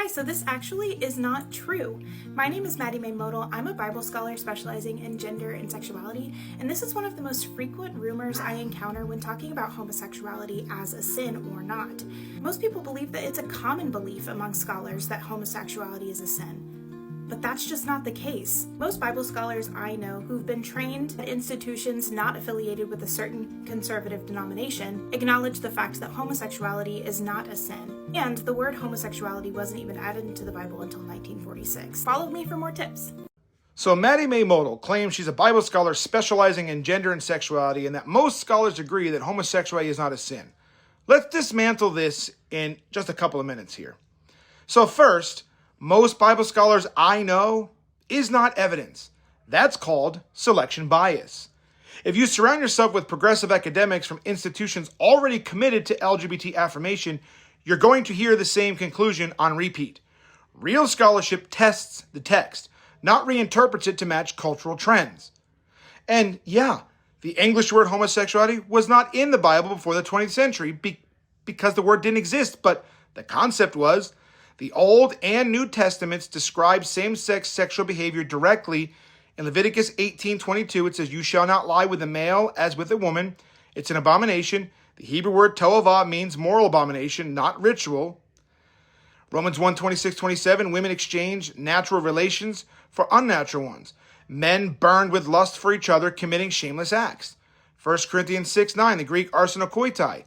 Hi, so this actually is not true. My name is Maddie Mae Modal. I'm a Bible scholar specializing in gender and sexuality, and this is one of the most frequent rumors I encounter when talking about homosexuality as a sin or not. Most people believe that it's a common belief among scholars that homosexuality is a sin. But that's just not the case. Most Bible scholars I know who've been trained at institutions not affiliated with a certain conservative denomination acknowledge the fact that homosexuality is not a sin. And the word homosexuality wasn't even added into the Bible until 1946. Follow me for more tips. So Maddie Mae Modal claims she's a Bible scholar specializing in gender and sexuality, and that most scholars agree that homosexuality is not a sin. Let's dismantle this in just a couple of minutes here. So first, most Bible scholars I know is not evidence. That's called selection bias. If you surround yourself with progressive academics from institutions already committed to LGBT affirmation, you're going to hear the same conclusion on repeat. Real scholarship tests the text, not reinterprets it to match cultural trends. And yeah, the English word homosexuality was not in the Bible before the 20th century because the word didn't exist, but the concept was. The Old and New Testaments describe same-sex sexual behavior directly. In Leviticus 18:22, it says, "You shall not lie with a male as with a woman. It's an abomination." The Hebrew word to'avah means moral abomination, not ritual. Romans 1:26-27, women exchange natural relations for unnatural ones. Men burned with lust for each other, committing shameless acts. 1 Corinthians 6:9, the Greek arsenokoitai.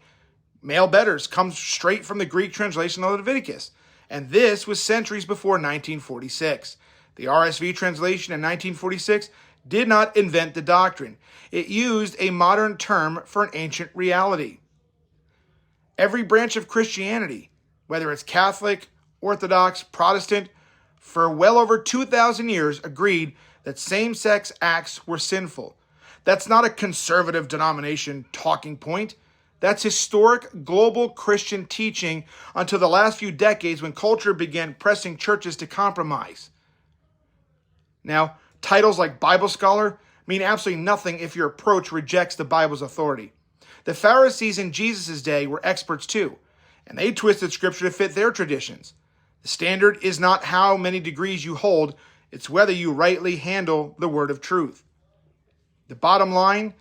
Male betters comes straight from the Greek translation of Leviticus. And this was centuries before 1946. The RSV translation in 1946 did not invent the doctrine. It used a modern term for an ancient reality. Every branch of Christianity, whether it's Catholic, Orthodox, Protestant, for well over 2,000 years agreed that same-sex acts were sinful. That's not a conservative denomination talking point. That's historic global Christian teaching until the last few decades when culture began pressing churches to compromise. Now, titles like Bible scholar mean absolutely nothing if your approach rejects the Bible's authority. The Pharisees in Jesus' day were experts too, and they twisted scripture to fit their traditions. The standard is not how many degrees you hold, it's whether you rightly handle the word of truth. The bottom line,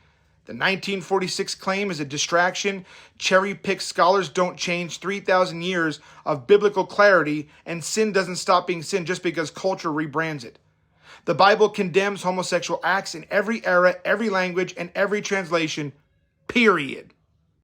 the 1946 claim is a distraction. Cherry-picked scholars don't change 3,000 years of biblical clarity, and sin doesn't stop being sin just because culture rebrands it. The Bible condemns homosexual acts in every era, every language, and every translation, period.